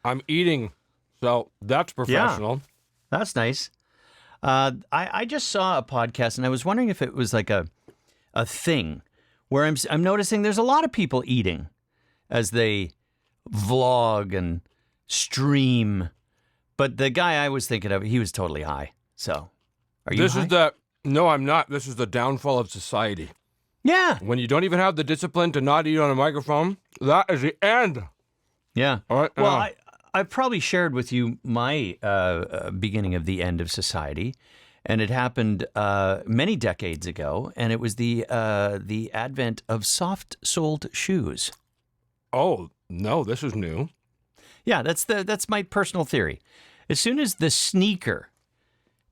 I'm eating, so that's professional. That's nice. I just saw a podcast, and I was wondering if it was like a thing where I'm noticing there's a lot of people eating as they vlog and stream. But the guy I was thinking of, he was totally high. So, are you high? No, I'm not. This is the downfall of society. Yeah. When you don't even have the discipline to not eat on a microphone, that is the end. Yeah. All right. Well, I've probably shared with you my beginning of the end of society, and it happened many decades ago, and it was the advent of soft-soled shoes. Oh, no, this is new. Yeah, that's my personal theory. As soon as the sneaker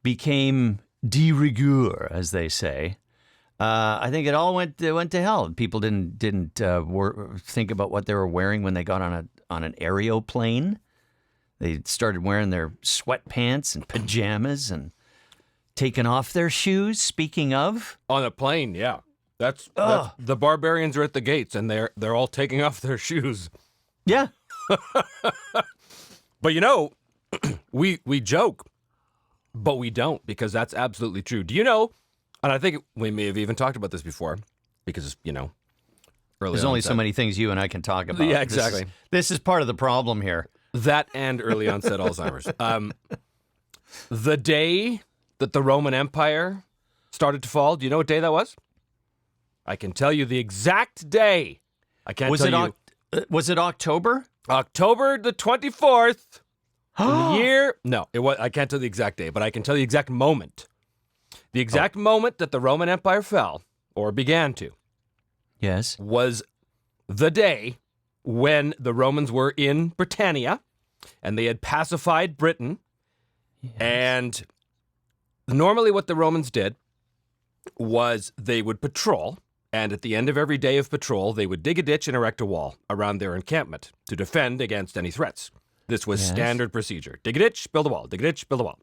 became de rigueur, as they say, I think it all went to hell. People didn't think about what they were wearing when they got on an aeroplane. They started wearing their sweatpants and pajamas and taking off their shoes. Speaking of, on a plane, yeah, that's the barbarians are at the gates and they're all taking off their shoes. Yeah, but we joke, but we don't, because that's absolutely true. Do you know? And I think we may have even talked about this before, because early there's only so many things you and I can talk about. Yeah, exactly. This is part of the problem here. That and early onset Alzheimer's. The day that the Roman Empire started to fall, do you know what day that was? I can tell you the exact day. I can't tell you. Was it October? October the 24th. In the year. No, it was. I can't tell the exact day, but I can tell the exact moment. The exact moment that the Roman Empire fell, or began to. Yes. Was the day when the Romans were in Britannia and they had pacified Britain. Yes. And normally what the Romans did was they would patrol, and at the end of every day of patrol, they would dig a ditch and erect a wall around their encampment to defend against any threats. This was standard procedure. Dig a ditch, build a wall. Dig a ditch, build a wall.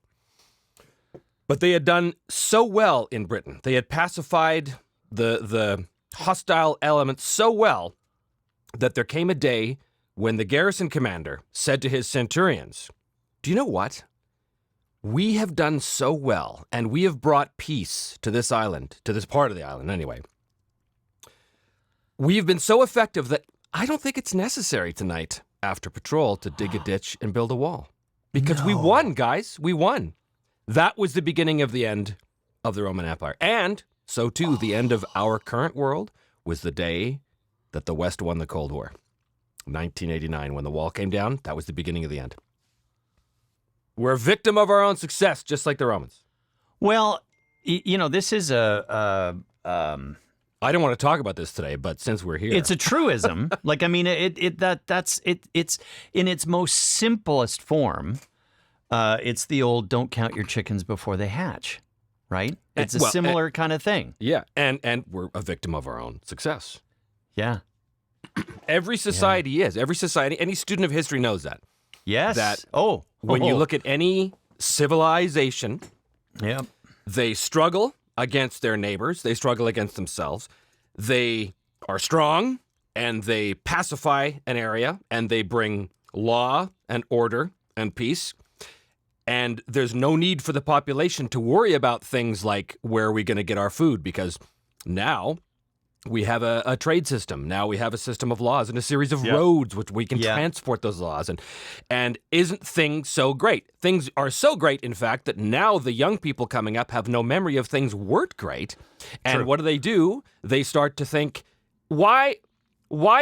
But they had done so well in Britain. They had pacified the hostile elements so well that there came a day when the garrison commander said to his centurions, "Do you know what? We have done so well, and we have brought peace to this island, to this part of the island anyway. We've been so effective that I don't think it's necessary tonight after patrol to dig a ditch and build a wall. Because we won, guys. We won." That was the beginning of the end of the Roman Empire. And so, too, the end of our current world was the day that the West won the Cold War. 1989, when the wall came down, that was the beginning of the end. We're a victim of our own success, just like the Romans. Well, this is I don't want to talk about this today, but since we're here, it's a truism. It's in its most simplest form. It's the old "don't count your chickens before they hatch," right? It's a similar kind of thing. Yeah, and we're a victim of our own success. Yeah. Every society is. Every society, any student of history knows that. Yes. That when you look at any civilization, they struggle against their neighbors. They struggle against themselves. They are strong, and they pacify an area, and they bring law and order and peace. And there's no need for the population to worry about things like, where are we going to get our food? Because now we have a trade system. Now we have a system of laws and a series of roads which we can transport those laws. And isn't things so great? Things are so great, in fact, that now the young people coming up have no memory of things weren't great. And what do? They start to think, why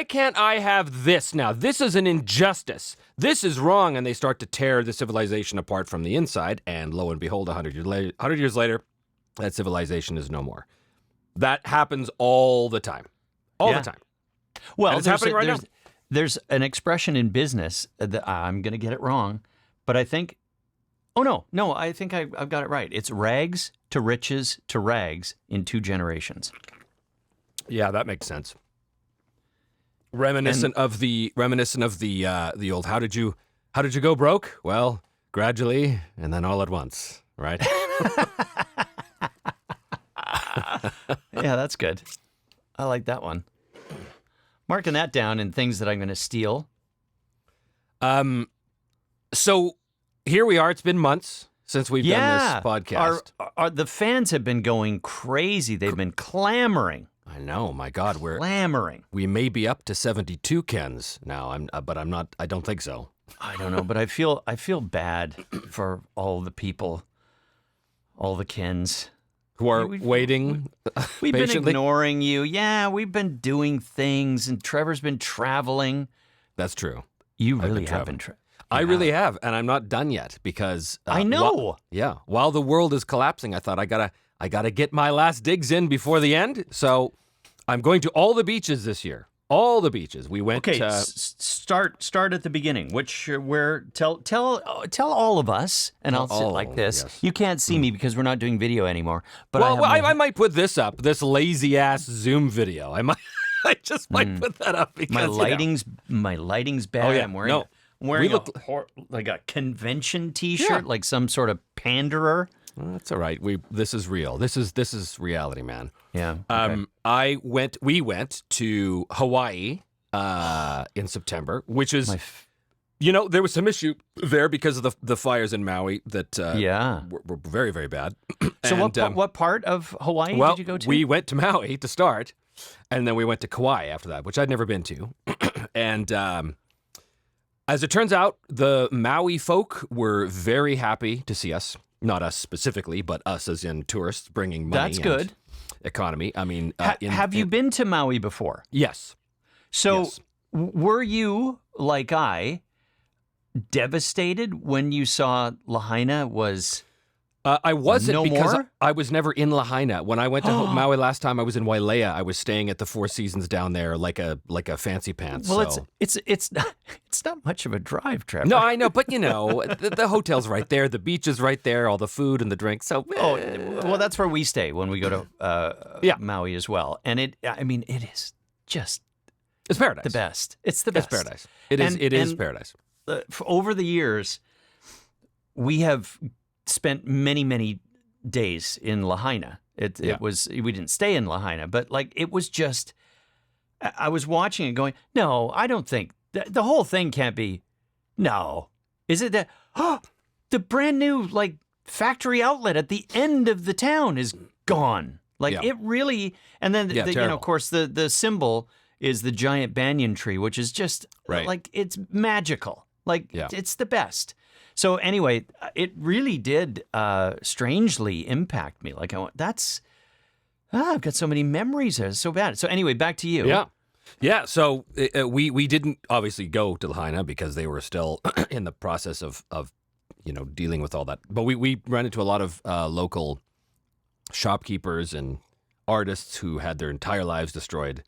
can't I have this now? This is an injustice. This is wrong. And they start to tear the civilization apart from the inside. And lo and behold, 100 years later, that civilization is no more. That happens all the time. All the time. Well, it's happening right now. There's an expression in business that I'm going to get it wrong, but I think, I think I've got it right. It's rags to riches to rags in 2 generations. Yeah, that makes sense. Reminiscent of the old how did you go broke? Well, gradually and then all at once, right? Yeah, that's good. I like that one. Marking that down in things that I'm going to steal. So here we are. It's been months since we've done this podcast. The fans have been going crazy. They've been clamoring. I know. My God, Clamoring. we may be up to 72 Kens now. But I'm not. I don't think so. I don't know, but I feel bad for all the people, all the Kens. Who are waiting We've been patiently. ignoring you. Yeah, we've been doing things, and Trevor's been traveling. That's true. You really been have been traveling. I really have, and I'm not done yet because I know. While the world is collapsing, I thought I gotta get my last digs in before the end. So I'm going to all the beaches this year. All the beaches. We went. Okay, start at the beginning. Tell all of us, and I'll sit like this. Yes. You can't see me because we're not doing video anymore. But Well, I might put this up. This lazy ass Zoom video. I just might put that up because my lighting's bad. Oh, yeah. I'm No. wearing We look like a convention T-shirt, like some sort of panderer. Well, that's all right. This is real. This is reality, man. Yeah. Okay. We went to Hawaii in September, which is there was some issue there because of the fires in Maui that were very, very bad. So what part of Hawaii did you go to? We went to Maui to start, and then we went to Kauai after that, which I'd never been to. And as it turns out, the Maui folk were very happy to see us. Not us specifically, but us as in tourists bringing money. That's good. Economy. I mean, have you been to Maui before? Yes. So Yes. were you, like I, devastated when you saw Lahaina was... I wasn't No because more? I was never in Lahaina. When I went to Maui last time, I was in Wailea. I was staying at the Four Seasons down there, like a fancy pants. Well, so. it's not much of a drive, Trevor. No, I know, but the hotel's right there, the beach is right there, all the food and the drinks. So, well, that's where we stay when we go to Maui as well. And it is just it's paradise. the best. It's the best. It's paradise. It is paradise. Over the years, we have spent many, many days in Lahaina. It was, we didn't stay in Lahaina, but it was just, I was watching it going, no, I don't think, the whole thing can't be, no. Is it that, the brand new, factory outlet at the end of the town is gone. It really, and then, of course, the symbol is the giant banyan tree, which is just, it's magical. It's the best. So anyway, it really did strangely impact me. I've got so many memories. It's so bad. So anyway, back to you. Yeah. So we didn't obviously go to Lahaina because they were still in the process of dealing with all that. But we ran into a lot of local shopkeepers and artists who had their entire lives destroyed.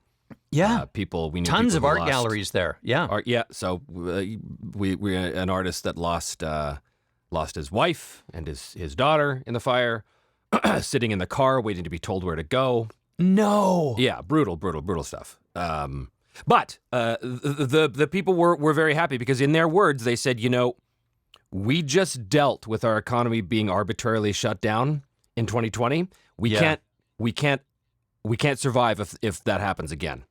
Yeah, people we knew tons people of who art lost galleries there. Yeah, art. Yeah, so we an artist that lost his wife and his daughter in the fire, sitting in the car waiting to be told where to go. No. Yeah, brutal stuff. But the people were very happy because in their words they said, we just dealt with our economy being arbitrarily shut down in 2020. We can't survive if that happens again.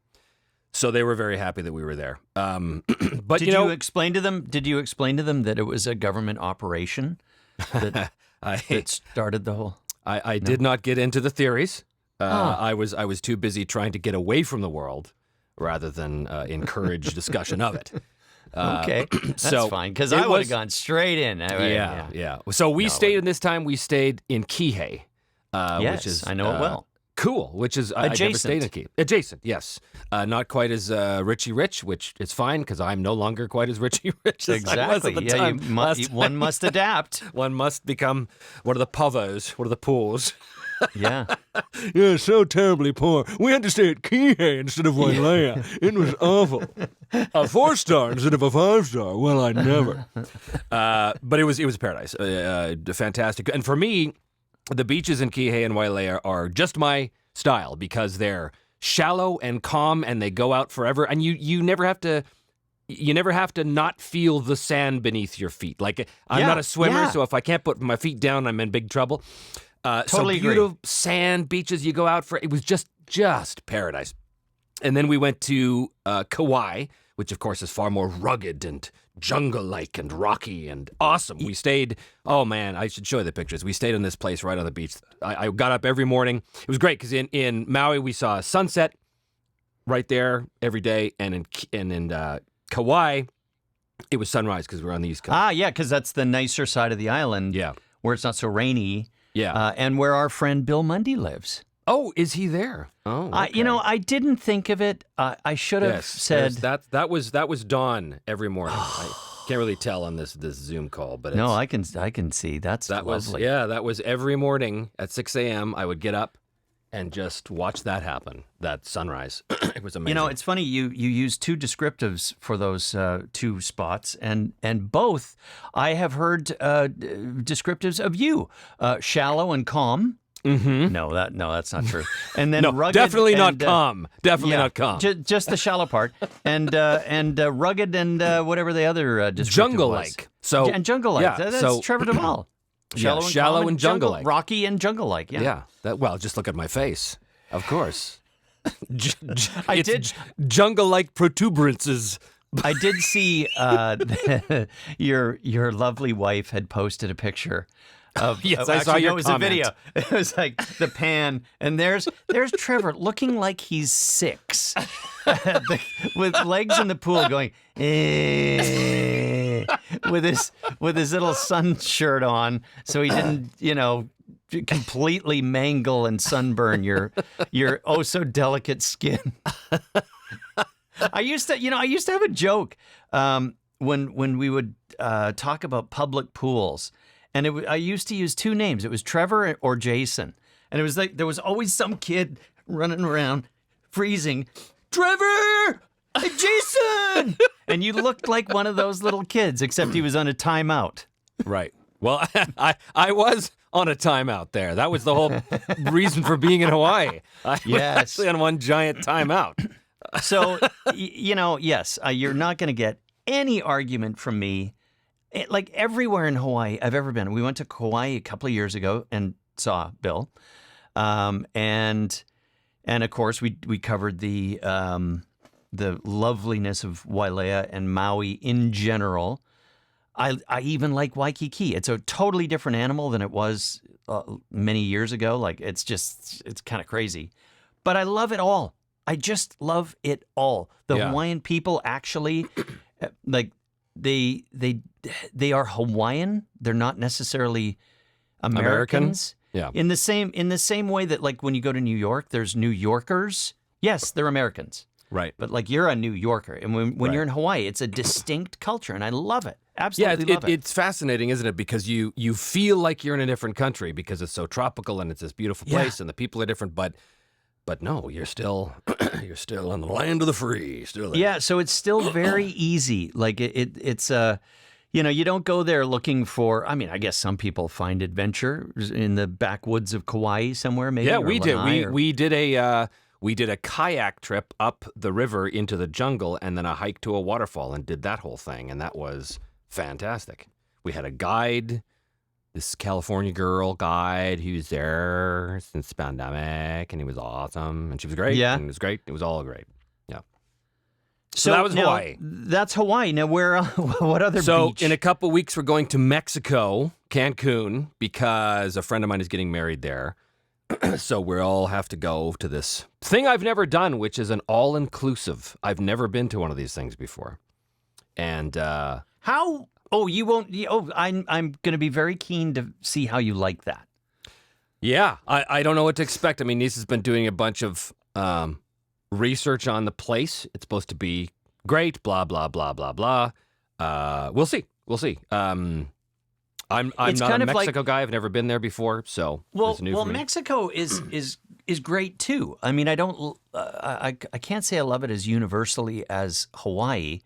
So they were very happy that we were there. But did you explain to them? Did you explain to them that it was a government operation that started the whole? I did not get into the theories. I was too busy trying to get away from the world rather than encourage discussion of it. Okay, that's fine because I would have gone straight in. Yeah. So we stayed in this time. We stayed in Kihei, which is I know it well. Cool, which is adjacent. I never stayed in Kihei. Adjacent, yes. Not quite as Richie Rich, which is fine because I'm no longer quite as Richie Rich as I was at the time. One must adapt. One must become one of the povos, one of the pools. Yeah. Yeah, so terribly poor. We had to stay at Kihei instead of Wailea. It was awful. A 4-star instead of a 5-star. Well, I'd never. But it was paradise. Fantastic. And for me, the beaches in Kihei and Wailea are just my style because they're shallow and calm and they go out forever. And you never have to not feel the sand beneath your feet. I'm not a swimmer, so if I can't put my feet down, I'm in big trouble. Totally so beautiful sand beaches you go out for. It was just paradise. And then we went to Kauai, which of course is far more rugged and jungle-like and rocky and awesome. We stayed, oh man, I should show you the pictures. We stayed in this place right on the beach. I got up every morning. It was great because in Maui we saw a sunset right there every day, and in Kauai it was sunrise because we were on the East Coast. Ah, yeah, because that's the nicer side of the island. Yeah. Where it's not so rainy. Yeah. And where our friend Bill Mundy lives. Oh, is he there? Oh, okay. I didn't think of it. I should have said that was dawn every morning. I can't really tell on this Zoom call, but no, I can see that lovely. That was every morning at 6 a.m. I would get up and just watch that happen. That sunrise, it was amazing. You know, it's funny you use two descriptives for those two spots, and both I have heard descriptives of you, shallow and calm. Mm-hmm. No, that's not true. And then no, rugged, definitely and, not calm. Definitely not calm. Just the shallow part, and rugged and whatever the other descriptive jungle-like. was. So and jungle-like. Yeah, That's Trevor Duvall. Shallow and jungle-like. Rocky and jungle-like. Yeah. Well, just look at my face. Of course. I did jungle-like protuberances. I did see your lovely wife had posted a picture. Yes, I saw your it was comment. a video. It was like the pan, and there's Trevor looking like he's 6, with legs in the pool, going with his little sun shirt on, so he didn't completely mangle and sunburn your oh so delicate skin. I used to have a joke when we would talk about public pools. And I used to use two names. It was Trevor or Jason. And it was like there was always some kid running around freezing. Trevor! Jason! And you looked like one of those little kids, except he was on a timeout. Right. Well, I was on a timeout there. That was the whole reason for being in Hawaii. I was actually on one giant timeout. So, yes, you're not going to get any argument from me. Like everywhere in Hawaii I've ever been. We went to Kauai a couple of years ago and saw Bill, and of course we covered the loveliness of Wailea and Maui in general. I even like Waikiki. It's a totally different animal than it was many years ago. Like it's kind of crazy, but I love it all. I just love it all. The Hawaiian people actually like. They are Hawaiian. They're not necessarily Americans. Yeah. In the same way that like when you go to New York, there's New Yorkers. Yes, they're Americans. Right. But like you're a New Yorker, and when you're in Hawaii, it's a distinct culture, and I love it. Absolutely love it. It's fascinating, isn't it? Because you feel like you're in a different country because it's so tropical and it's this beautiful place and the people are different, but no, you're still in the land of the free. Still there. Yeah, so it's still very easy. Like it's you don't go there looking for. I mean, I guess some people find adventure in the backwoods of Kauai somewhere. Maybe. Yeah, we did. We did a kayak trip up the river into the jungle and then a hike to a waterfall and did that whole thing, and that was fantastic. We had a guide. This California girl guide, he was there since the pandemic, and he was awesome, and she was great. Yeah. And it was great. It was all great. Yeah. So that was Hawaii. That's Hawaii. Now, what other beach? So in a couple weeks, we're going to Mexico, Cancun, because a friend of mine is getting married there. So we all have to go to this thing I've never done, which is an all-inclusive. I've never been to one of these things before. And how... Oh, you won't. I'm going to be very keen to see how you like that. Yeah, I don't know what to expect. I mean, Nisa's been doing a bunch of research on the place. It's supposed to be great. Blah blah blah blah blah. We'll see. I'm not a Mexico guy. I've never been there before, so it's new for me. Mexico is great too. I mean, I can't say I love it as universally as Hawaii,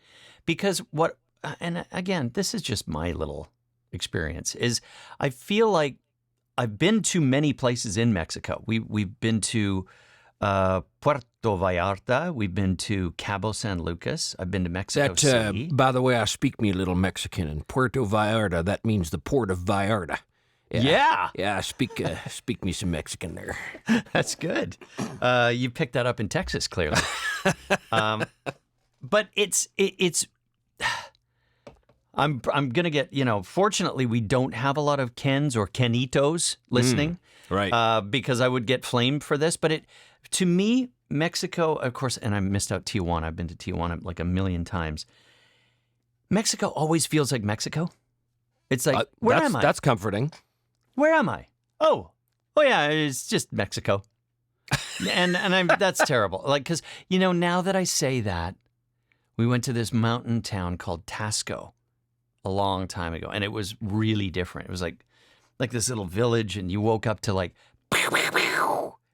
because what. And again, this is just my little experience, is I feel like I've been to many places in Mexico. We've been to Puerto Vallarta. We've been to Cabo San Lucas. I've been to Mexico City. By the way, I speak me a little Mexican. In Puerto Vallarta, that means the port of Vallarta. Yeah. Yeah, I speak me some Mexican there. That's good. You picked that up in Texas, clearly. but it's I'm gonna get, fortunately we don't have a lot of Kens or Kenitos listening, right? because I would get flamed for this. But to me, Mexico, of course, and I missed out Tijuana. I've been to Tijuana like a million times. Mexico always feels like Mexico. It's like, where am I? That's comforting. Where am I? Oh yeah, it's just Mexico. and that's terrible. Like, because, now that I say that, we went to this mountain town called Tasco a long time ago, and it was really different. It was like this little village, and you woke up to like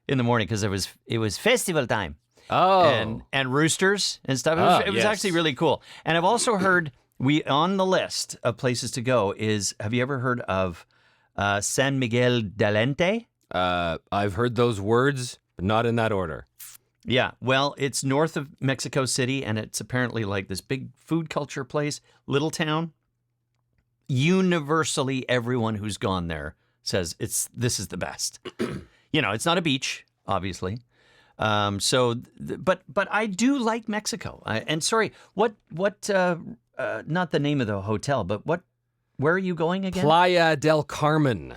in the morning because it was festival time. Oh, and roosters and stuff. It was actually really cool. And I've also heard on the list of places to go is, have you ever heard of San Miguel de Allende? I've heard those words, but not in that order. Yeah, well, it's north of Mexico City, and it's apparently like this big food culture place, little town. Universally, everyone who's gone there says this is the best. It's not a beach, obviously. But I do like Mexico. And sorry, what? Not the name of the hotel, but where are you going again? Playa del Carmen.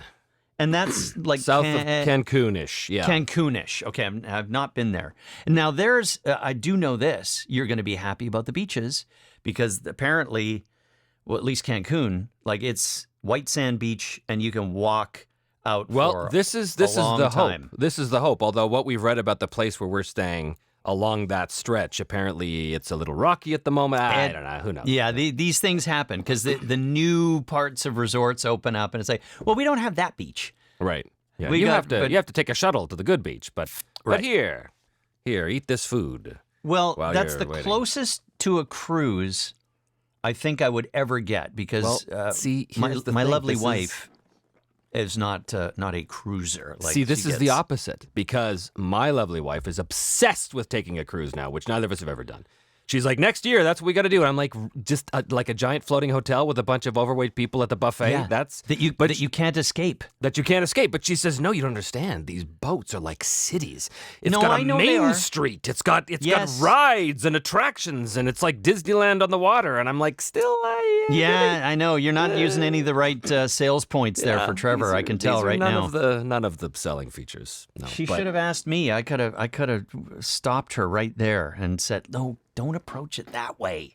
And that's like south of Cancun-ish, yeah. Cancun-ish. Okay, I've not been there. Now there's, I do know this. You're going to be happy about the beaches because apparently, well, at least Cancun, like it's white sand beach, and you can walk out. Well, this is the time. hope. This is the hope. Although what we've read about the place where we're staying along that stretch, apparently it's a little rocky at the moment. I don't know. Who knows? Yeah, these things happen because the new parts of resorts open up, and it's like, well, we don't have that beach. Right. Yeah. You have to take a shuttle to the good beach, but here, eat this food. Well, that's the closest to a cruise I think I would ever get because my lovely wife is not a cruiser. Like, this is the opposite because my lovely wife is obsessed with taking a cruise now, which neither of us have ever done. She's like, next year, that's what we got to do. And I'm like, just like a giant floating hotel with a bunch of overweight people at the buffet. Yeah, that you can't escape. That you can't escape. But she says, no, you don't understand. These boats are like cities. It's No, got I a know they main are. street. It's got Yes. rides and attractions, and it's like Disneyland on the water. And I'm like, still, Yeah, I know. You're not using any of the right sales points there for Trevor. I can tell right now. None of the selling features. No, She should have asked me. I could have stopped her right there and said, no, don't approach it that way.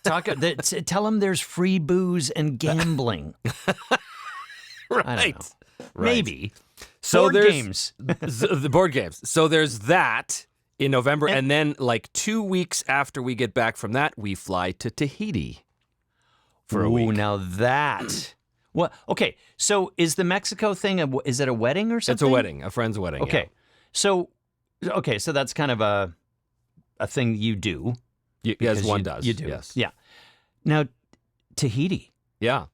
Tell them there's free booze and gambling. Right. I don't know. Right. Maybe. So Board there's games. the board games. So there's that in November, and then like 2 weeks after we get back from that, we fly to Tahiti for a week. Now that. Well, okay. So is the Mexico thing? Is it a wedding or something? It's a wedding, a friend's wedding. Okay. So that's kind of a thing you do. Yes, one does. You do. Yes. Yeah. Now, Tahiti. Yeah.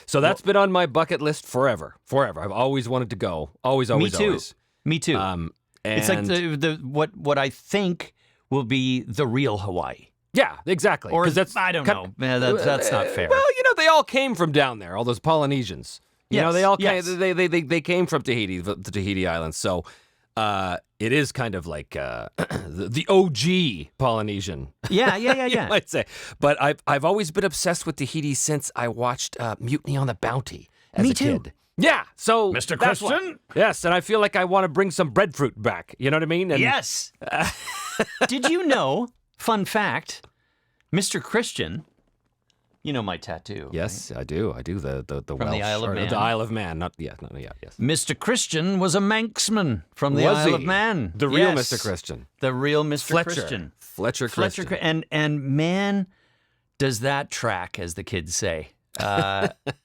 So that's been on my bucket list forever. I've always wanted to go. Always. Me too. Always. Me too. And it's like what I think will be the real Hawaii. Yeah, exactly. Or that's I don't know. That's not fair. Well, they all came from down there. All those Polynesians. They all came. Yes. They came from Tahiti, the Tahiti Islands. So it is kind of like the OG Polynesian. Yeah. you might say. But I've always been obsessed with Tahiti since I watched Mutiny on the Bounty as Me a too. kid. Yeah, so Mr. that's why. Christian? Yes, and I feel like I want to bring some breadfruit back. You know what I mean? And, Yes. Did you know? Fun fact: Mr. Christian. You know my tattoo. Yes, right? I do. I do the From the Welsh, Isle of or Man. The Isle of Man. Yes. Mr. Christian was a Manxman from the Was Isle he? of Man. The real Yes. Mr. Christian. The real Mr. Fletcher. Christian. Fletcher Christian. And man, does that track, as the kids say,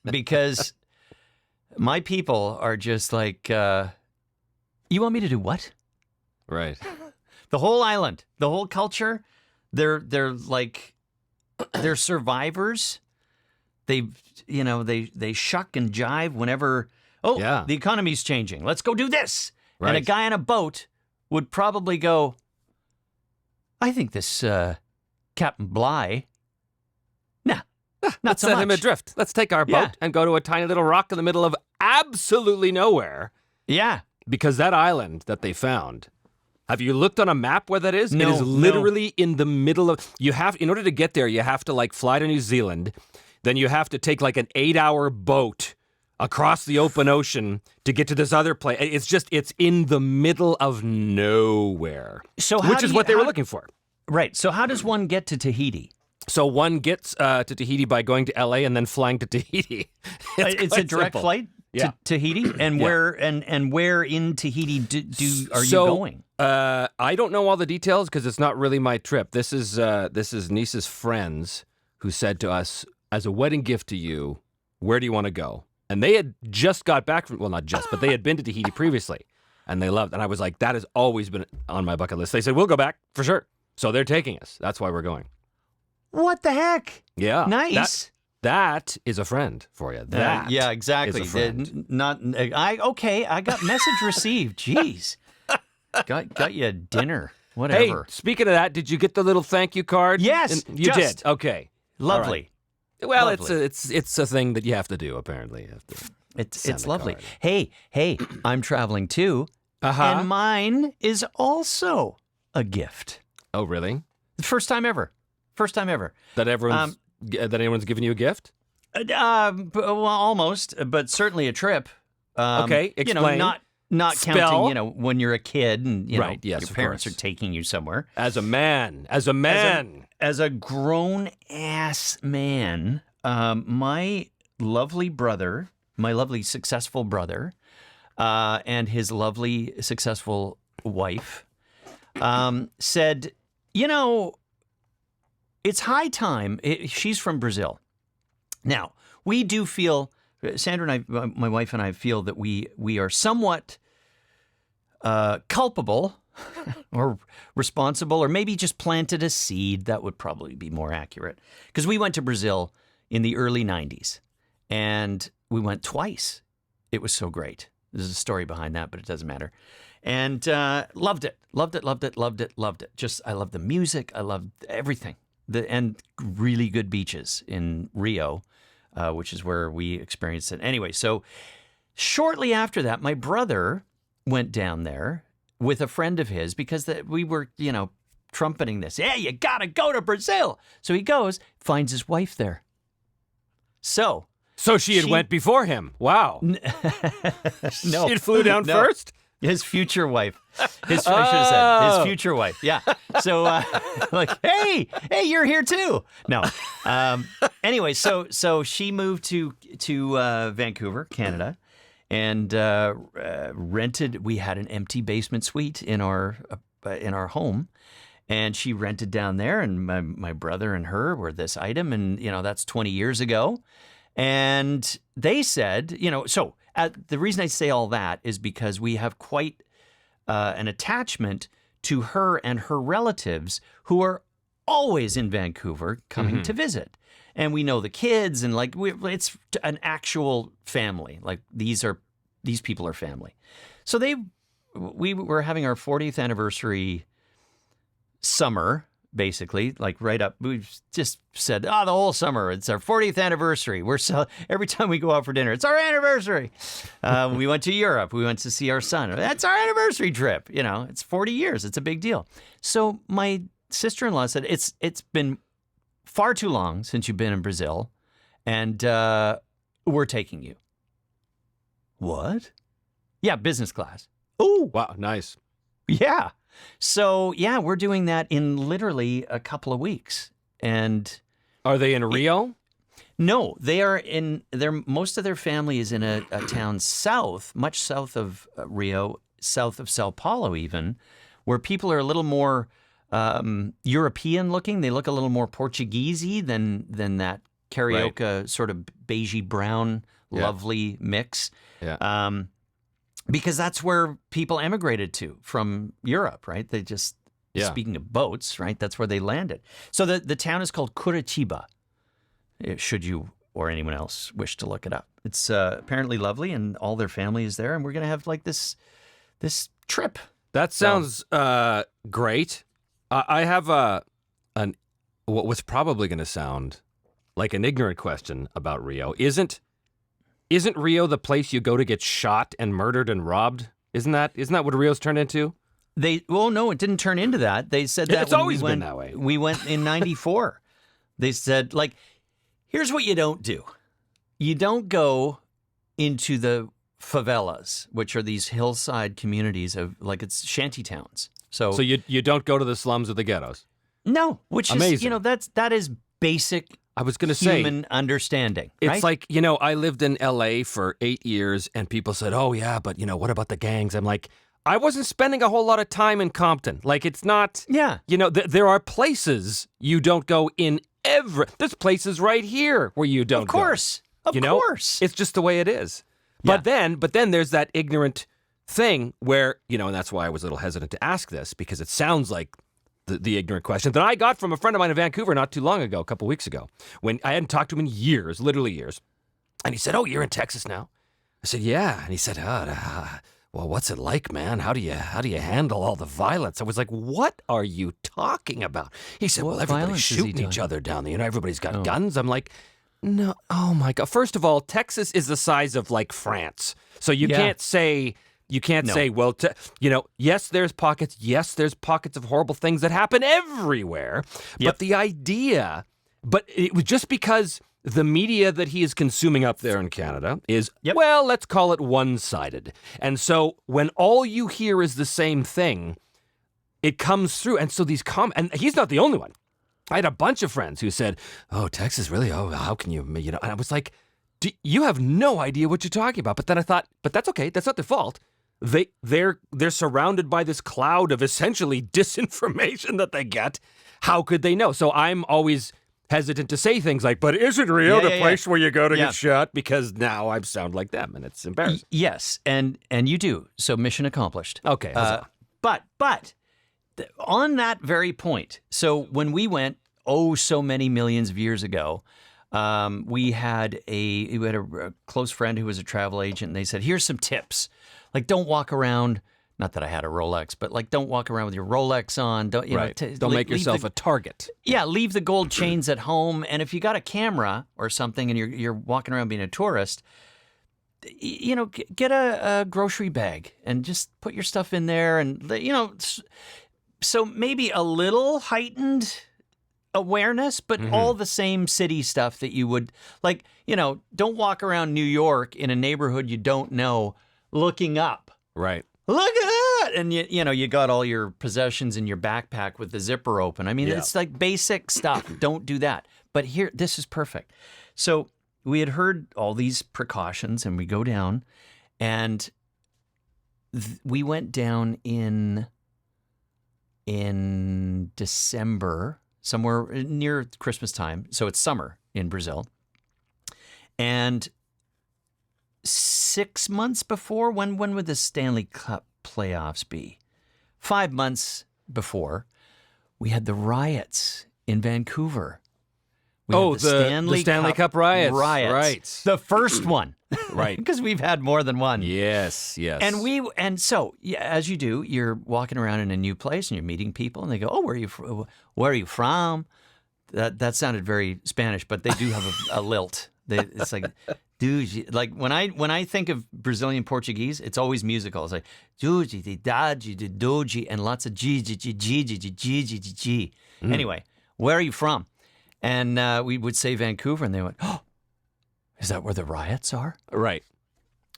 because my people are just like, you want me to do what? Right. The whole island, the whole culture, they're like, they're survivors. They shuck and jive whenever, the economy's changing. Let's go do this. Right. And a guy on a boat would probably go, I think this Captain Bligh, not Let's so set much. him adrift. Let's take our boat and go to a tiny little rock in the middle of absolutely nowhere. Yeah. Because that island that they found, Have you looked on a map where that is? No, it is literally in the middle of. In order to get there, you have to like fly to New Zealand. Then you have to take like an 8-hour boat across the open ocean to get to this other place. It's in the middle of nowhere. So which is what they were looking for. Right. So how does one get to Tahiti? So one gets to Tahiti by going to LA and then flying to Tahiti. It's a direct flight to Tahiti, and where in Tahiti are you going? I don't know all the details because it's not really my trip. This is Niece's friends who said to us, as a wedding gift to you, where do you want to go? And they had just got back from, well, not just, but they had been to Tahiti previously, and they loved. And I was like, that has always been on my bucket list. They said, we'll go back for sure. So they're taking us. That's why we're going. What the heck? Yeah. Nice. That is a friend for you. That yeah, exactly. is a friend. I got message received. Jeez. Got you a dinner. Whatever. Hey, speaking of that, did you get the little thank you card? Yes, you did. Okay. Lovely. Well, Lovely. it's a thing that you have to do. Apparently, you have to it's lovely. card. Hey, I'm traveling too, and mine is also a gift. Oh, really? First time ever. That anyone's given you a gift? Well, almost, but certainly a trip. Okay, explain. Not Spell. counting, when you're a kid and Right, yes, your of parents course. are taking you somewhere. As a man. As a grown ass man, my lovely successful brother, and his lovely successful wife, said, it's high time. She's from Brazil. Now, we do feel, Sandra and I, my wife and I, feel that we are somewhat culpable or responsible, or maybe just planted a seed. That would probably be more accurate. Because we went to Brazil in the early 90s, and we went twice. It was so great. There's a story behind that, but it doesn't matter. And loved it. Just, I love the music. I love everything. And really good beaches in Rio, which is where we experienced it. Anyway, so shortly after that, my brother went down there with a friend of his because we were, trumpeting this. Hey, you gotta go to Brazil. So he goes, finds his wife there. So she went before him. Wow. No. She flew down first? His future wife. I should have said his future wife. Yeah. So, hey, you're here too. No. Anyway, so she moved to Vancouver, Canada, and rented. We had an empty basement suite in our home, and she rented down there. And my brother and her were this item, and that's 20 years ago. And they said, so. The reason I say all that is because we have quite an attachment to her and her relatives who are always in Vancouver coming to visit. And we know the kids, and it's an actual family. Like these people are family. So we were having our 40th anniversary summer, basically, right up. We just said, the whole summer, it's our 40th anniversary. Every time we go out for dinner, it's our anniversary. We went to Europe. We went to see our son. That's our anniversary trip. It's 40 years. It's a big deal. So my sister-in-law said, it's been far too long since you've been in Brazil, and we're taking you. What? Yeah, business class. Oh, wow, nice. Yeah. So, we're doing that in literally a couple of weeks. And are they in Rio? No, they are most of their family is in a town much south of Rio, south of Sao Paulo even, where people are a little more European looking. They look a little more Portuguese-y than that Carioca sort of beigey brown, lovely mix. Yeah. Because that's where people emigrated to from Europe, right? They just, speaking of boats, right? That's where they landed. So the town is called Curitiba, should you or anyone else wish to look it up. It's apparently lovely, and all their family is there, and we're going to have this trip. That sounds great. I have what was probably going to sound like an ignorant question about Rio. Isn't Rio the place you go to get shot and murdered and robbed? Isn't that what Rio's turned into? No, it didn't turn into that. They said that It's when always we been went, that way. We went in 94. They said, like, here's what you don't do. You don't go into the favelas, which are these hillside communities of, like, it's shanty towns. So you don't go to the slums or the ghettos. no, which Amazing. is, that is basic I was going to say, human understanding. it's right? like, I lived in L.A. for 8 years, and people said, oh, yeah, but, what about the gangs? I'm like, I wasn't spending a whole lot of time in Compton. Like, it's not, Yeah. there are places you don't go in there's places right here where you don't Of course. go. Of course. It's just the way it is. But then there's that ignorant thing where, and that's why I was a little hesitant to ask this, because it sounds like the ignorant question that I got from a friend of mine in Vancouver not too long ago, a couple weeks ago, when I hadn't talked to him in years, literally years. And he said, oh, you're in Texas now? I said, yeah. And he said, well, what's it like, man? How do you handle all the violence? I was like, what are you talking about? He said, well, everybody's shooting each other down there. Everybody's got guns. I'm like, no, oh my God. First of all, Texas is the size of like France. So you can't say, well, yes, there's pockets. Yes, there's pockets of horrible things that happen everywhere. But the idea, it was just because the media that he is consuming up there in Canada is, well, let's call it one-sided. And so when all you hear is the same thing, it comes through. And so and he's not the only one. I had a bunch of friends who said, oh, Texas, really? Oh, how can you, and I was like, you have no idea what you're talking about. But then I thought, but that's okay. That's not their fault. They're surrounded by this cloud of essentially disinformation that they get. How could they know? So I'm always hesitant to say things like, but isn't Rio the place where you go to get shot? Because now I sound like them, and it's embarrassing. Yes, and you do. So mission accomplished. Okay. But on that very point, so when we went, so many millions of years ago, we had a close friend who was a travel agent, and they said, here's some tips. Like, don't walk around, not that I had a Rolex, but like, don't walk around with your Rolex on. Don't don't make yourself a target. Yeah, leave the gold chains at home. And if you got a camera or something and you're walking around being a tourist, get a grocery bag and just put your stuff in there. And, so maybe a little heightened awareness, but all the same city stuff that you would, like, don't walk around New York in a neighborhood you don't know looking up. Right. Look at that. And you got all your possessions in your backpack with the zipper open. I mean, it's like basic stuff. Don't do that. But here, this is perfect. So we had heard all these precautions, and we go down, and we went down in December, somewhere near Christmas time. So it's summer in Brazil. And 6 months before, when would the Stanley Cup playoffs be? 5 months before, we had the riots in Vancouver. The Stanley Cup riots. Right. The first one. Right. Because we've had more than one. Yes. And so, as you do, you're walking around in a new place and you're meeting people, and they go, oh, where are you from? That sounded very Spanish, but they do have a lilt. It's like, dude, like when I think of Brazilian Portuguese, it's always musical. It's like dude, de dade, de doji, and lots of g. Anyway, where are you from? And we would say Vancouver, and they went, oh, is that where the riots are? Right.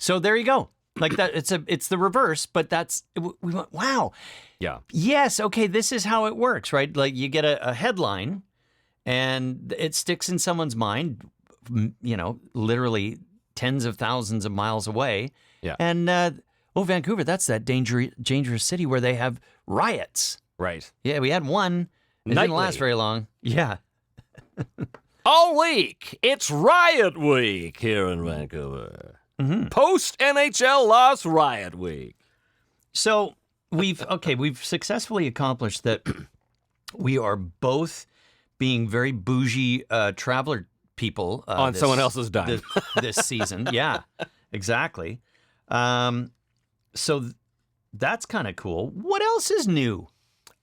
So there you go. Like that, it's the reverse, but we went, wow. Yeah. Yes. Okay. This is how it works, right? Like you get a headline, and it sticks in someone's mind, literally tens of thousands of miles away. Yeah. And, Vancouver, that's that dangerous city where they have riots. Right. Yeah, we had one. It didn't last very long. Yeah. All week, it's Riot Week here in Vancouver. Mm-hmm. Post-NHL loss Riot Week. So we've successfully accomplished that. We are both being very bougie traveler people on someone else's dime this season. Yeah, exactly. So that's kind of cool. What else is new?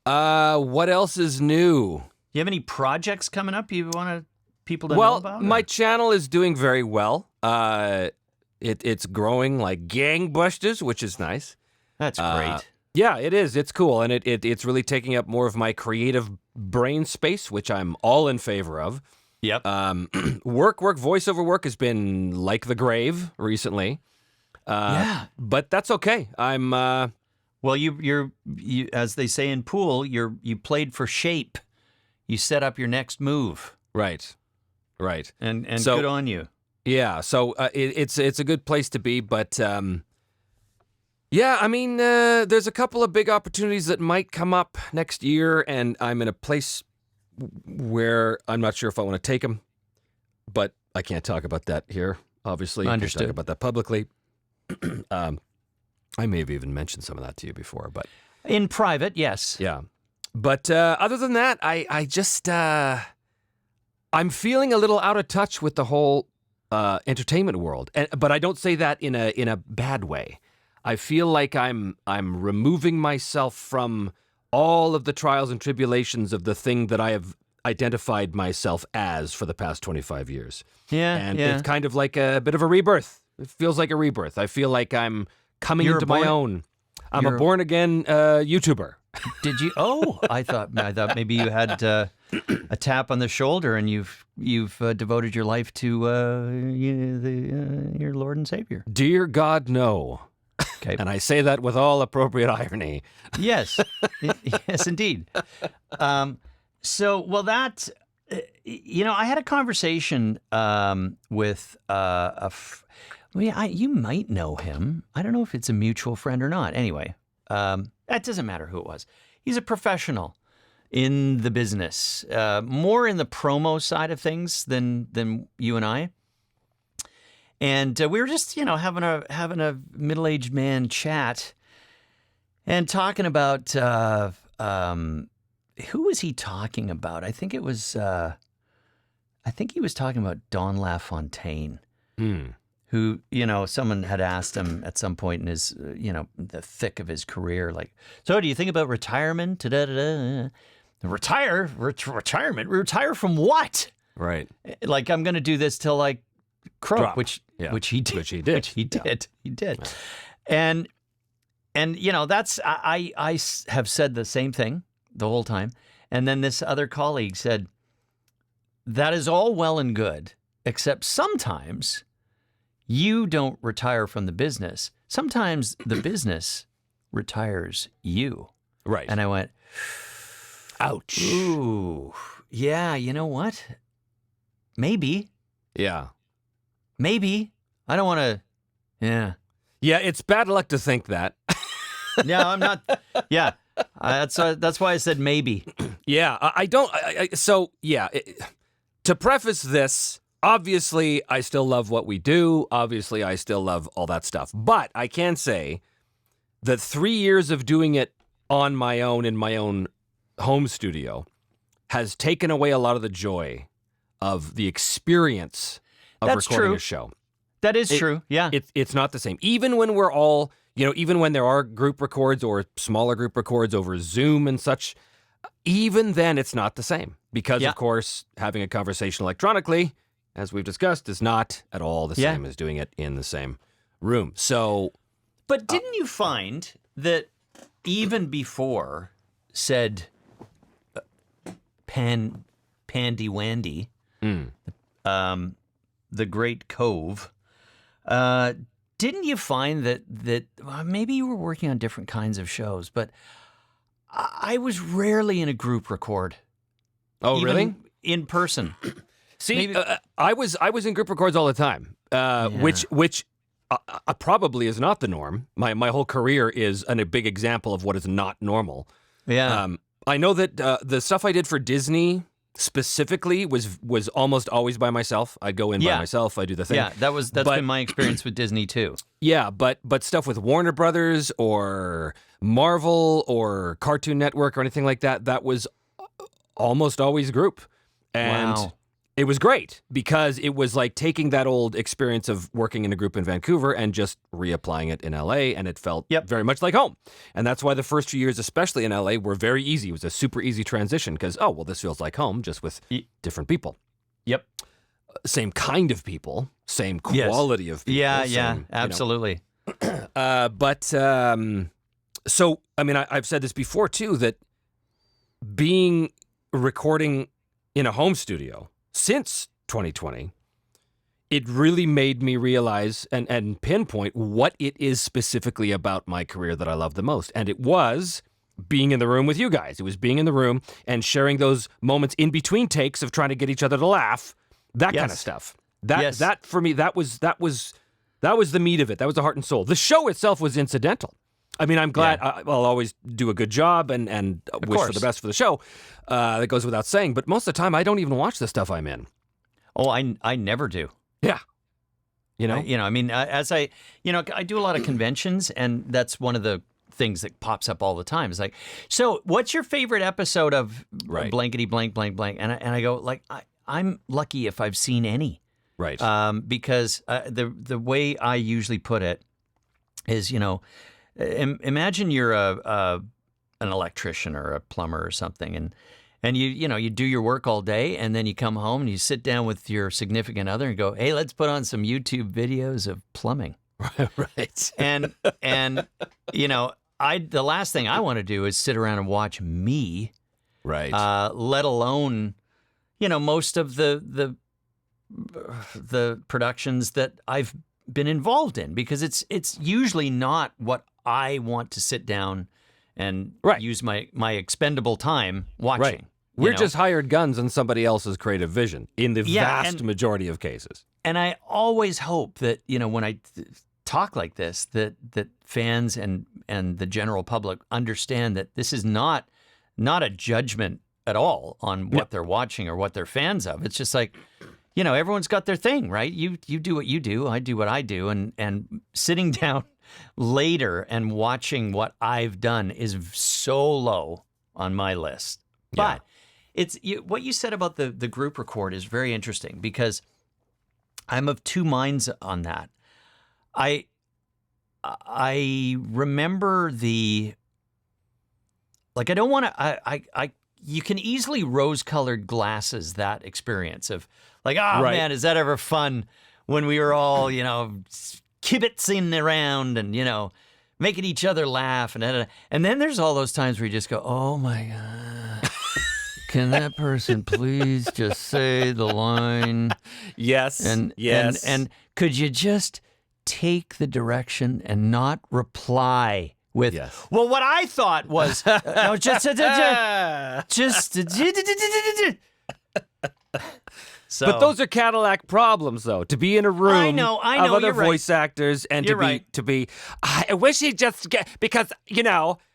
What else is new? You have any projects coming up you want people to know about? Well, my channel is doing very well. It's growing like gangbusters, which is nice. That's great. Yeah, it is. It's cool, and it's really taking up more of my creative brain space, which I'm all in favor of. Yep. Voiceover work has been like the grave recently. But that's okay. I'm. Well, you, as they say in pool, you played for shape. You set up your next move. Right. And so, good on you. Yeah. So it's a good place to be, but yeah. I mean, there's a couple of big opportunities that might come up next year, and I'm in a place where I'm not sure if I want to take them, but I can't talk about that here. Obviously, Understood. I can't talk about that publicly. I may have even mentioned some of that to you before, but In private, yes. yeah. But other than that, I just I'm feeling a little out of touch with the whole entertainment world, but I don't say that in a bad way. I feel like I'm removing myself from all of the trials and tribulations of the thing that I have identified myself as for the past 25 years. Yeah, And yeah. it's kind of like a bit of a rebirth. It feels like a rebirth. I feel like I'm coming You're into born- my own. I'm a born-again YouTuber. Did you? Oh, I thought maybe you had a tap on the shoulder and you've devoted your life to your Lord and Savior. Dear God, no. Okay. And I say that with all appropriate irony. Yes, yes, indeed. Well, that I had a conversation with you might know him. I don't know if it's a mutual friend or not. Anyway, that doesn't matter who it was. He's a professional in the business, more in the promo side of things than you and I. And we were just, having a middle-aged man chat and talking about who was he talking about? I think he was talking about Don LaFontaine. Who, someone had asked him at some point in his, the thick of his career, like, so do you think about retirement? Retirement? Retire from what? Right. Like, I'm going to do this till like croak, Drop. which he did. Which he did. He did. And that's, I have said the same thing the whole time. And then this other colleague said, that is all well and good, except sometimes you don't retire from the business. Sometimes the business retires you. Right. And I went, ouch. Ooh, yeah, you know what? Maybe. Yeah. Maybe. I don't want to, yeah. Yeah, it's bad luck to think that. No, I'm not. Yeah. That's why I said maybe. Yeah, I don't. To preface this, obviously, I still love what we do. Obviously, I still love all that stuff. But I can say that 3 years of doing it on my own in my own home studio has taken away a lot of the joy of the experience of That's recording true. a show. That is true. Yeah. It's not the same. Even when we're all, even when there are group records or smaller group records over Zoom and such, even then it's not the same. Because, of course, having a conversation electronically, as we've discussed, is not at all the same as doing it in the same room. So, but didn't you find that even before said Pandy Wandy, the Great Cove, didn't you find that maybe you were working on different kinds of shows, but I was rarely in a group record. oh, even really? In person. See, I was in group records all the time, which probably is not the norm. My whole career is a big example of what is not normal. Yeah. I know that the stuff I did for Disney specifically was almost always by myself. I'd go in by myself. I do the thing. Yeah, that's been my experience with Disney too. Yeah, but stuff with Warner Brothers or Marvel or Cartoon Network or anything like that, that was almost always group. And Wow. it was great because it was like taking that old experience of working in a group in Vancouver and just reapplying it in LA, and it felt very much like home. And that's why the first few years, especially in LA, were very easy. It was a super easy transition because, this feels like home, just with different people. Yep. Same kind of people, same quality of people. Yeah, same, absolutely. So, I mean, I've said this before, too, that recording in a home studio since 2020, it really made me realize and pinpoint what it is specifically about my career that I love the most. And it was being in the room with you guys. It was being in the room and sharing those moments in between takes of trying to get each other to laugh, that kind of stuff. That for me, that was the meat of it. That was the heart and soul. The show itself was incidental. I mean, I'm glad. I'll always do a good job and wish for the best for the show. That goes without saying. But most of the time, I don't even watch the stuff I'm in. Oh, I never do. Yeah. I mean, I do a lot of conventions, and that's one of the things that pops up all the time. It's like, so what's your favorite episode of blankety blank blank blank? And I go, like, I'm lucky if I've seen any. Right. Because the way I usually put it is, imagine you're an electrician or a plumber or something, and you do your work all day, and then you come home and you sit down with your significant other and go, hey, let's put on some YouTube videos of plumbing. Right. And the last thing I want to do is sit around and watch me. Right. Let alone, most of the productions that I've been involved in, because it's usually not what I want to sit down and use my expendable time watching. Right. We're just hired guns on somebody else's creative vision in the vast majority of cases. And I always hope that, when I talk like this, that fans and the general public understand that this is not a judgment at all on what they're watching or what they're fans of. It's just like, everyone's got their thing, right? You do what you do, I do what I do, and sitting down later and watching what I've done is so low on my list. But what you said about the group record is very interesting, because I'm of two minds on that. I remember I don't want to, you can easily rose-colored glasses that experience of like, man, is that ever fun when we were all, kibitzing around and, making each other laugh. And then there's all those times where you just go, oh, my God. Can that person please just say the line? Yes. And could you just take the direction and not reply with, well, what I thought was, no, just. So, but those are Cadillac problems, though. To be in a room I know, of other you're voice actors and you're to be. I wish he'd just get, because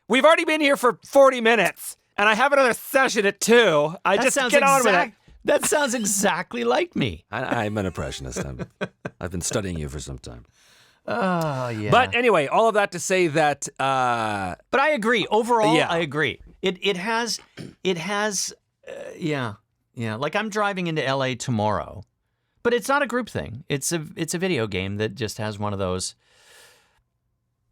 we've already been here for 40 minutes, and I have another session at 2. I just get on with it. That sounds exactly like me. I'm an impressionist. I've been studying you for some time. Oh, yeah. But anyway, all of that to say that. But I agree. Overall, I agree. It has. Yeah, like I'm driving into LA tomorrow, but it's not a group thing. It's a video game that just has one of those.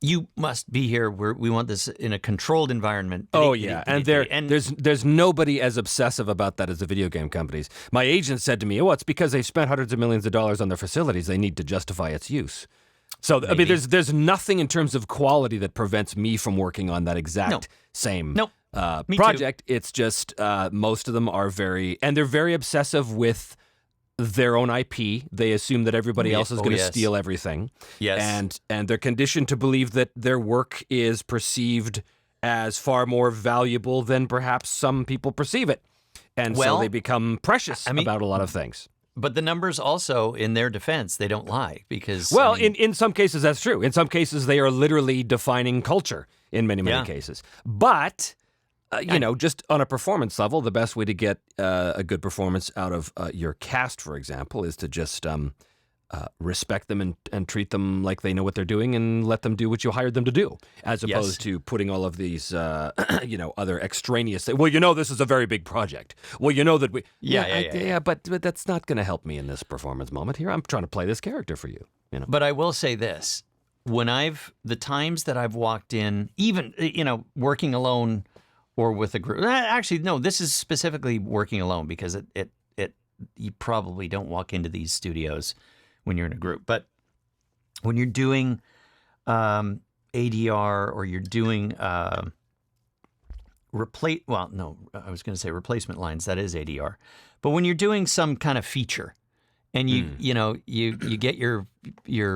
You must be here. We want this in a controlled environment. Oh yeah, and there's nobody as obsessive about that as the video game companies. My agent said to me, "Oh, it's because they spent hundreds of millions of dollars on their facilities. They need to justify its use." So maybe. I mean, there's nothing in terms of quality that prevents me from working on that exact same. Project. Too. It's just most of them are they're very obsessive with their own IP. They assume that everybody else is going to steal everything. Yes. And they're conditioned to believe that their work is perceived as far more valuable than perhaps some people perceive it. And so they become precious about a lot of things. But the numbers also, in their defense, they don't lie because... Well, in some cases, that's true. In some cases, they are literally defining culture in many cases. But... just on a performance level, the best way to get a good performance out of your cast, for example, is to just respect them and treat them like they know what they're doing and let them do what you hired them to do, as opposed to putting all of these, other extraneous things. Well, this is a very big project. Well, that we... But that's not going to help me in this performance moment here. I'm trying to play this character for you. But I will say this. When the times that I've walked in, even, working alone... or with a group. Actually, no, this is specifically working alone because you probably don't walk into these studios when you're in a group. But when you're doing ADR or you're doing replacement lines. That is ADR. But when you're doing some kind of feature, and you get your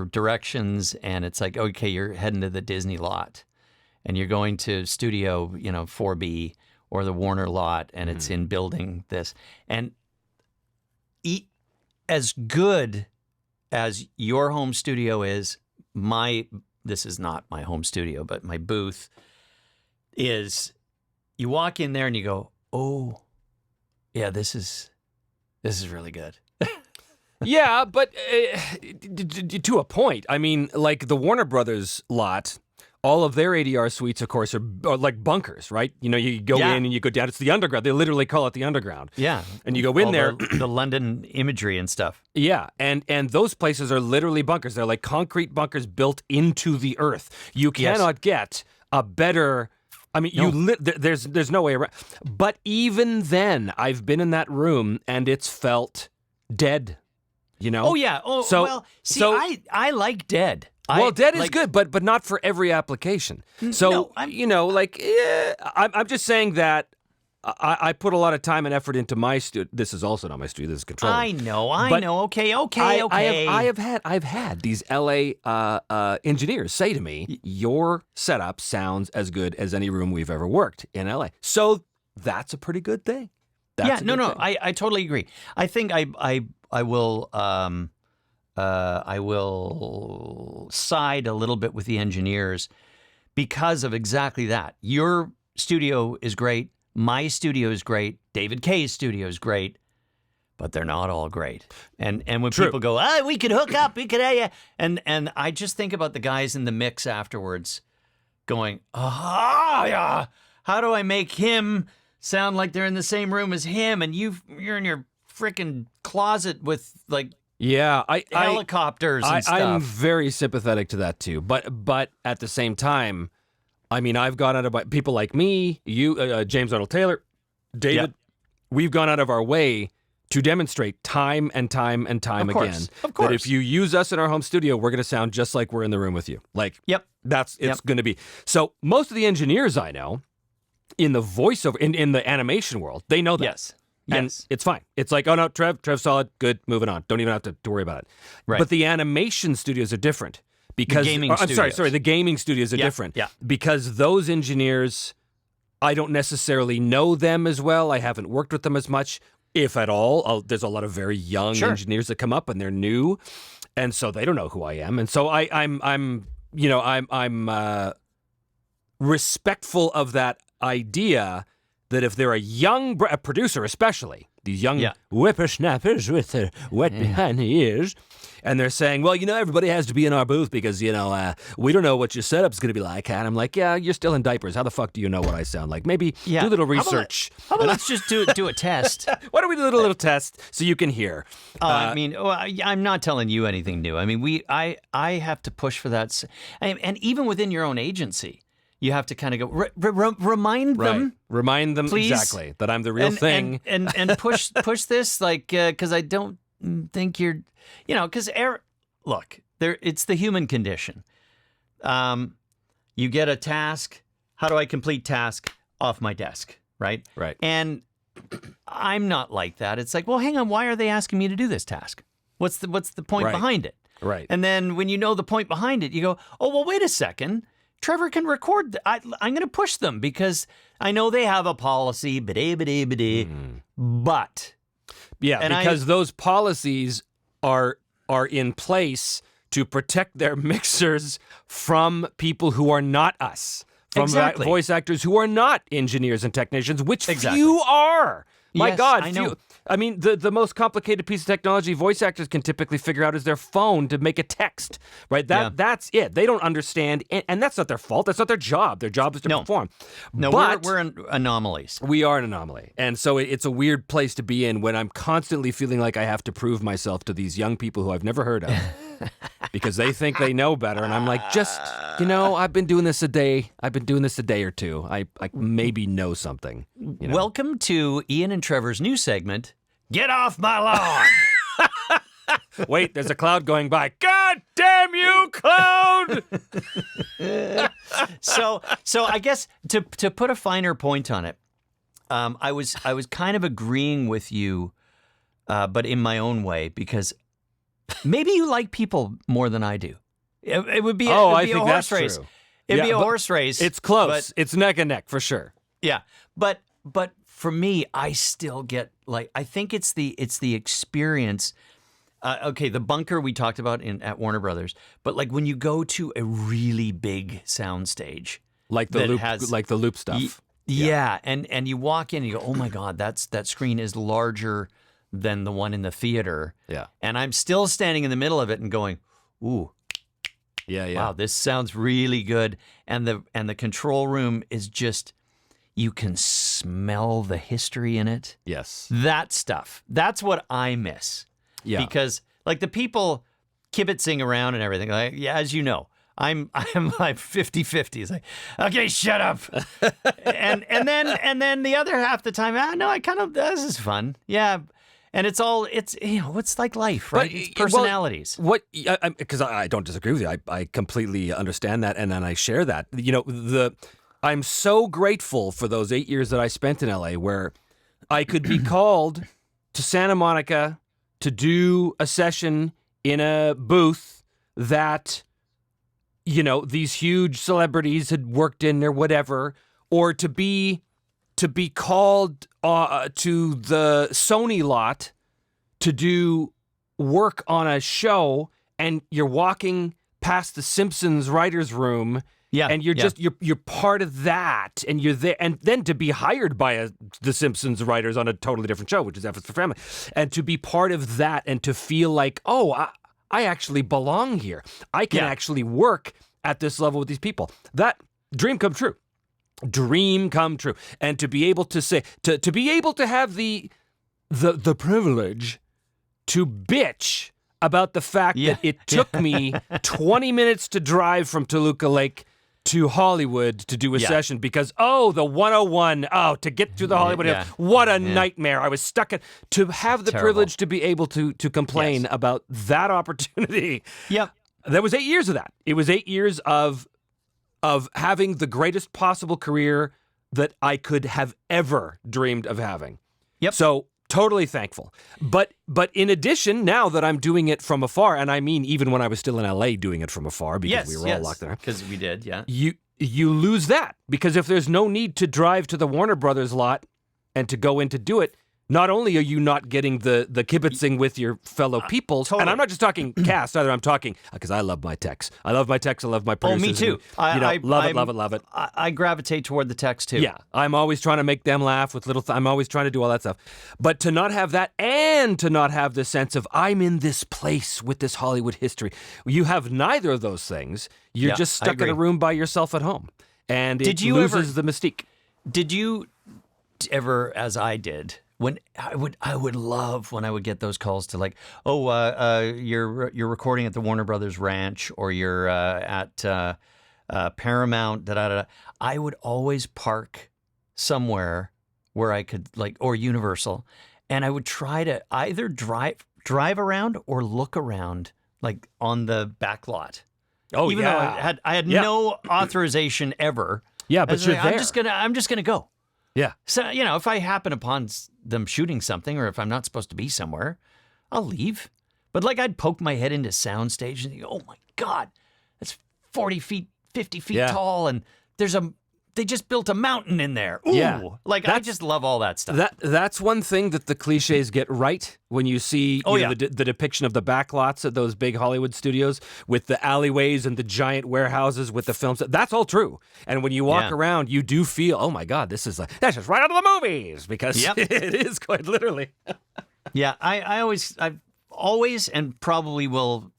directions, and it's like, okay, you're heading to the Disney lot, and you're going to Studio 4B or the Warner lot, and it's in building this, and as good as your home studio is, this is not my home studio, but my booth is. You walk in there and you go, oh, yeah, this is really good. Yeah, but to a point. I mean, like the Warner Brothers lot, all of their ADR suites, of course, are like bunkers, right? You go in and you go down. It's the underground. They literally call it the underground. Yeah. And you go in there. The London imagery and stuff. Yeah, and those places are literally bunkers. They're like concrete bunkers built into the earth. You cannot get a better... I mean, there's no way around. But even then, I've been in that room and it's felt dead. Oh yeah. I like dead. Dead is good, but not for every application. So I'm just saying that I put a lot of time and effort into my studio. This is also not my studio. This is control. I know. Okay. I've had these LA engineers say to me, "Your setup sounds as good as any room we've ever worked in LA." So that's a pretty good thing. I totally agree. I think I will side a little bit with the engineers because of exactly that. Your studio is great. My studio is great. David Kay's studio is great, but they're not all great. And when people go, we could hook up, and I just think about the guys in the mix afterwards, going, how do I make him sound like they're in the same room as him, and you're in your freaking closet with like helicopters and stuff. I'm very sympathetic to that too, but at the same time, I mean, I've gone out of people like me, you, James Arnold Taylor, David. We've gone out of our way to demonstrate time and time and time again that if you use us in our home studio, we're going to sound just like we're in the room with you. Like, it's going to be. So most of the engineers I know in the voiceover, in the animation world, they know that. Yes. And it's fine. It's like, oh no, Trev's solid, good, moving on. Don't even have to worry about it. Right. But the animation studios are different. Because the gaming studios are different. Yeah. Because those engineers, I don't necessarily know them as well. I haven't worked with them as much, if at all. There's a lot of very young engineers that come up and they're new, and so they don't know who I am. And so I'm respectful of that idea that if they're a young producer, especially these young whippersnappers with their wet behind the ears, and they're saying, well, everybody has to be in our booth because, we don't know what your setup's going to be like. And I'm like, yeah, you're still in diapers. How the fuck do you know what I sound like? Maybe do a little research. How about let's just do a test? Why don't we do a little test so you can hear? I'm not telling you anything new. I mean, I have to push for that. And even within your own agency, you have to kind of go remind them. Remind them, please, exactly, that I'm the real thing. And push this, like, because I don't think you're, because look, it's the human condition. You get a task. How do I complete task? Off my desk, right? Right. And I'm not like that. It's like, well, hang on. Why are they asking me to do this task? What's the point behind it? Right. And then when you know the point behind it, you go, oh, well, wait a second. Trevor can record. I'm going to push them because I know they have a policy, but because those policies are in place to protect their mixers from people who are not us, from voice actors who are not engineers and technicians, which few are. My God, I know. I mean, the most complicated piece of technology voice actors can typically figure out is their phone to make a text, right? That's it. They don't understand, and that's not their fault. That's not their job. Their job is to perform. No, but we're anomalies. We are an anomaly. And so it's a weird place to be in when I'm constantly feeling like I have to prove myself to these young people who I've never heard of because they think they know better. And I'm like, I've been doing this a day. I've been doing this a day or two. I maybe know something. Welcome to Ian and Trevor's new segment, Get Off My Lawn. Wait, there's a cloud going by. God damn you, cloud! So I guess to put a finer point on it, I was kind of agreeing with you, but in my own way, because maybe you like people more than I do. It would be I a think horse that's race. true. It'd be a but horse race. It's close. but- It's neck and neck for sure. Yeah, but for me, I still get like, I think it's the experience. Okay, the bunker we talked about at Warner Brothers, but like when you go to a really big soundstage, Like the that loop, has- like the loop stuff. yeah, and you walk in and you go, oh my God, that screen is larger than the one in the theater. Yeah. And I'm still standing in the middle of it and going, ooh, Yeah. wow, this sounds really good. And the control room is just, you can smell the history in it. Yes. That stuff. That's what I miss. Yeah. Because like the people kibitzing around and everything, like, yeah, as you know, I'm like 50-50. It's like, okay, shut up. and then the other half the time, no, I kind of, this is fun. Yeah. And it's it's like life, right? It's personalities. Because I don't disagree with you. I completely understand that, and then I share that. I'm so grateful for those 8 years that I spent in LA, where I could be called to Santa Monica to do a session in a booth that, these huge celebrities had worked in or whatever, or to be called to the Sony lot to do work on a show, and you're walking past the Simpsons writers' room. Yeah, and you're part of that, and you're there, and then to be hired by the Simpsons writers on a totally different show, which is F is for Family, and to be part of that, and to feel like, oh, I actually belong here. I can actually work at this level with these people. That dream come true. Dream come true. And to be able to say, to be able to have the privilege to bitch about the fact that it took me 20 minutes to drive from Toluca Lake to Hollywood to do a session because, the 101, to get through the Hollywood Hills, what a nightmare. I was stuck in, to have the privilege to be able to complain about that opportunity. Yep. There was 8 years of that. It was 8 years of having the greatest possible career that I could have ever dreamed of having. Yep. So totally thankful. But in addition, now that I'm doing it from afar, and I mean even when I was still in LA doing it from afar because we were all locked there. Because we did, yeah. You lose that, because if there's no need to drive to the Warner Brothers lot and to go in to do it, not only are you not getting the kibitzing with your fellow people, and I'm not just talking cast either, I'm talking, because I love my techs. I love my techs, I love my producers. Oh, me too. Love it. I gravitate toward the text too. Yeah, I'm always trying to make them laugh with little, I'm always trying to do all that stuff. But to not have that, and to not have the sense of, I'm in this place with this Hollywood history. You have neither of those things. You're just stuck in a room by yourself at home. And it loses the mystique. Did you ever, as I did, when I would love when I would get those calls to like, you're recording at the Warner Brothers Ranch, or you're at Paramount, I would always park somewhere where I could, like, or Universal, and I would try to either drive around or look around, like on the back lot. Oh, even though I had no authorization ever. Yeah, but you're there. I'm just gonna go. Yeah. So, if I happen upon them shooting something, or if I'm not supposed to be somewhere, I'll leave. But like, I'd poke my head into soundstage and go, oh my God, that's 40 feet, 50 feet tall, and they just built a mountain in there. Ooh. Yeah. Like, I just love all that stuff. That's one thing that the cliches get right when you see the depiction of the backlots of those big Hollywood studios with the alleyways and the giant warehouses with the films. That's all true. And when you walk around, you do feel, oh my God, that's just right out of the movies, because it is quite literally. Yeah, I've always and probably will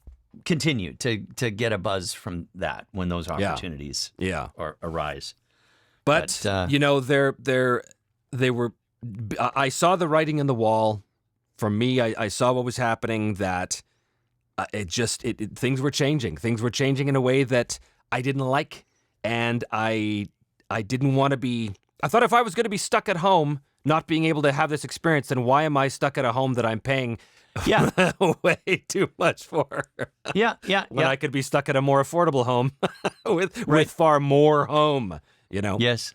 continue to get a buzz from that when those opportunities arise. But they were. I saw the writing in the wall. For me, I saw what was happening. That things were changing. Things were changing in a way that I didn't like, and I didn't want to be. I thought if I was going to be stuck at home, not being able to have this experience, then why am I stuck at a home that I'm paying way too much for? When I could be stuck at a more affordable home with far more home, you know? Yes.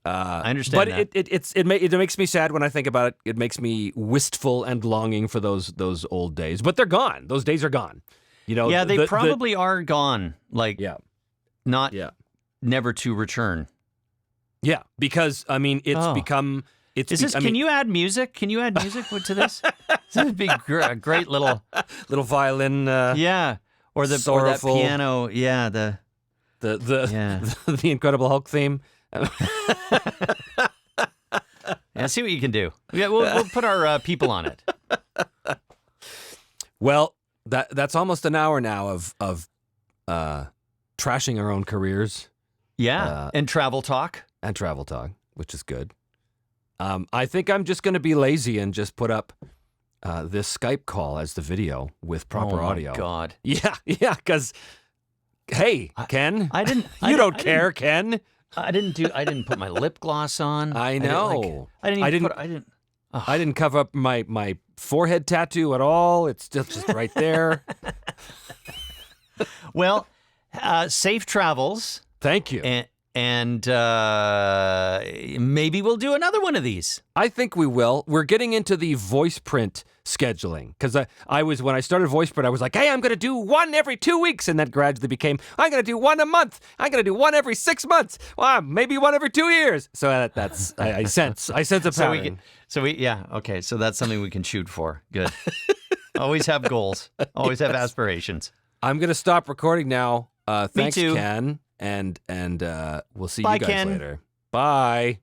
I understand but that. it makes me sad when I think about it. It makes me wistful and longing for those old days. But they're gone. Those days are gone. You know? Yeah, they probably are gone. Like, never to return. Yeah, because, I mean, it's become... Can you add music? Can you add music to this? This would be a great little violin. Or that piano. Yeah, the Incredible Hulk theme. Yeah, see what you can do. Yeah, we'll put our people on it. Well, that's almost an hour now of trashing our own careers. Yeah, and travel talk. Which is good. I think I'm just going to be lazy and just put up this Skype call as the video with proper audio. Oh, my God. Yeah, because, hey, Ken. You don't care, Ken. I didn't put my lip gloss on. I know. I didn't cover up my forehead tattoo at all. It's just right there. Well, safe travels. Thank you. And maybe we'll do another one of these. I think we will. We're getting into the voice print scheduling because when I started voice print, I was like, hey, I'm going to do one every 2 weeks. And that gradually became, I'm going to do one a month. I'm going to do one every 6 months. Well, maybe one every 2 years. So that's, I sense a pattern. Okay. So that's something we can shoot for. Good. Always have goals. Always have aspirations. I'm going to stop recording now. Thanks, Me too. Ken. And we'll see Bye, you guys Ken. later. Bye.